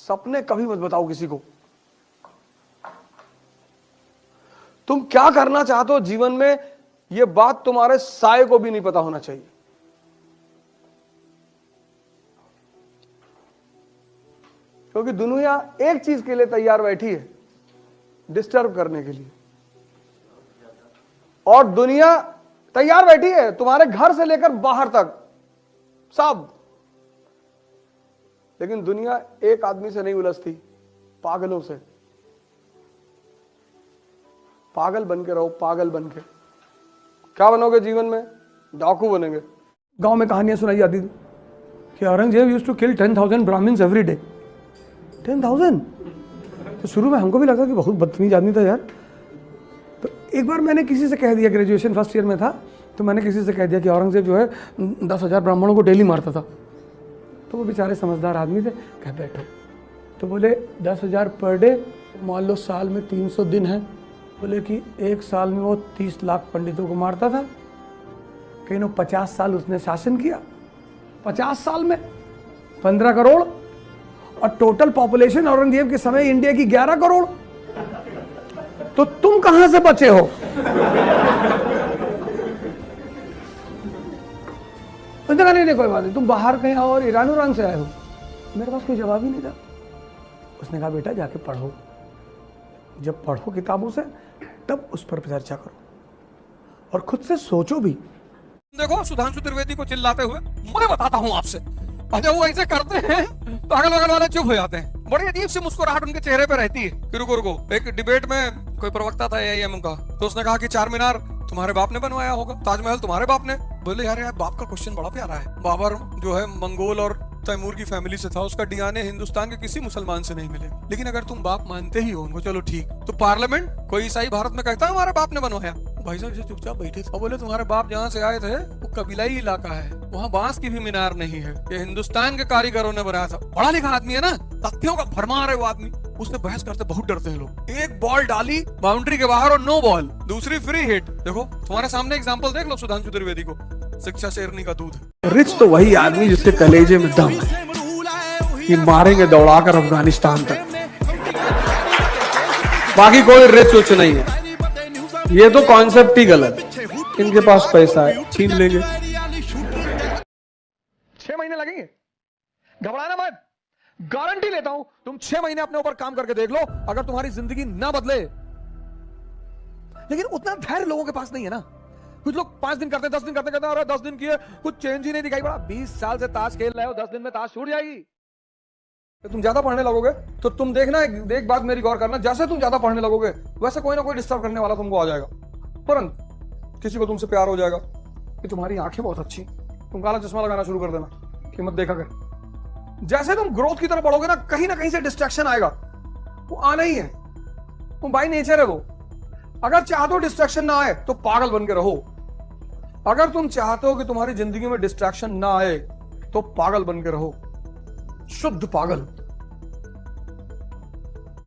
सपने कभी मत बताओ किसी को। तुम क्या करना चाहते हो जीवन में, यह बात तुम्हारे साये को भी नहीं पता होना चाहिए। क्योंकि दुनिया एक चीज के लिए तैयार बैठी है, डिस्टर्ब करने के लिए। और दुनिया तैयार बैठी है तुम्हारे घर से लेकर बाहर तक सब। लेकिन दुनिया एक आदमी से नहीं उलझती, पागलों से। पागल बन के रहो, पागल बन के। क्या बनोगे जीवन में? डाकू बनेंगे। गांव में कहानियां सुनाई जाती थी कि Aurangzeb used to kill 10,000 Brahmins every day. 10,000? तो शुरू में हमको भी लगा कि बहुत बदतमीज आदमी था यार। तो एक बार मैंने किसी से कह दिया, ग्रेजुएशन फर्स्ट ईयर में था, तो मैंने किसी से कह दिया कि औरंगजेब जो है 10,000 ब्राह्मणों को डेली मारता था। तो वो बेचारे समझदार आदमी थे, कह बैठो। तो बोले 10,000 पर डे, मान लो साल में 300 दिन है। बोले कि एक साल में वो 30 लाख पंडितों को मारता था। कहीं 50 साल उसने शासन किया, 50 साल में 15 करोड़, और टोटल पॉपुलेशन औरंगजेब के समय इंडिया की 11 करोड़। तो तुम कहां से बचे हो? उसने कहा नहीं कोई बात नहीं, तुम बाहर कहीं आओ और ईरान से आए हो। मेरे पास कोई जवाब ही नहीं था। उसने कहा बेटा जाके पढ़ो, जब पढ़ो किताबों से तब उस पर चर्चा करो और खुद से सोचो भी। देखो सुधांशु त्रिवेदी को चिल्लाते हुए, मैं बताता हूँ आपसे, अच्छा वो ऐसे करते हैं तो अगल बगल वाले चुप हो जाते हैं। बड़ी अजीब सी मुस्कुराहट उनके चेहरे पे रहती है कि रुको रुको। एक डिबेट में कोई प्रवक्ता था एआईएम का, तो उसने कहा कि चार मीनार तुम्हारे बाप ने बनवाया होगा, ताजमहल तुम्हारे बाप ने। बोले यार यार बाप का क्वेश्चन बड़ा प्यारा है। बाबर जो है मंगोल और तैमूर की फैमिली से था, उसका डीएनए हिंदुस्तान के किसी मुसलमान से नहीं मिले। लेकिन अगर तुम बाप मानते ही हो उनको, चलो ठीक, तो पार्लियामेंट कोई ईसाई भारत में कहता है हमारे बाप ने बनवाया। भाई साहब चुपचाप बैठे थे और बोले तुम्हारे बाप जहाँ से आए थे वो कबीलाई इलाका है, वहाँ बांस की भी मीनार नहीं है, ये हिंदुस्तान के कारीगरों ने बनाया था। पढ़ा लिखा आदमी है ना, तथ्यों का भरमार है वो आदमी। उससे बहस करते बहुत डरते हैं लोग। एक बॉल डाली बाउंड्री के बाहर और नो बॉल, दूसरी फ्री हिट। देखो तुम्हारे सामने एग्जांपल देख लो सुधांशु त्रिवेदी को, शिक्षा शेरनी का दूध है। रिच तो वही आदमी जिसके कलेजे में दम है, ये मारेंगे दौड़ाकर अफगानिस्तान तक। बाकी कोई रिच उच नहीं है, ये तो कॉन्सेप्ट ही गलत। इनके पास पैसा है, छीन लेंगे। 6 महीने लगेंगे, घबराना मत, गारंटी लेता हूं। तुम 6 महीने अपने ऊपर काम करके देख लो, अगर तुम्हारी जिंदगी ना बदले। लेकिन उतना धैर्य लोगों के पास नहीं है ना। कुछ लोग 5 दिन करते हैं, 10 दिन करते हैं, 10 दिन किए कुछ चेंज ही नहीं दिखाई पड़ा। 20 साल से ताश खेल रहे हो, 10 दिन में ताश छूट जाएगी। तो तुम ज्यादा पढ़ने लगोगे तो तुम देखना, एक बात मेरी गौर करना, जैसे तुम ज्यादा पढ़ने लगोगे वैसे कोई ना कोई डिस्टर्ब करने वाला तुमको आ जाएगा। तुरंत किसी को तुमसे प्यार हो जाएगा कि तुम्हारी आंखें बहुत अच्छी, तुम काला चश्मा लगाना शुरू कर देना, कीमत देखा कर। जैसे तुम ग्रोथ की तरफ बढ़ोगे ना कहीं से डिस्ट्रैक्शन आएगा, वो आना ही है, तुम बाय नेचर है वो। अगर चाहते हो डिस्ट्रैक्शन ना आए तो पागल बन के रहो। अगर तुम चाहते हो कि तुम्हारी जिंदगी में डिस्ट्रैक्शन ना आए तो पागल बन के रहो, शुद्ध पागल।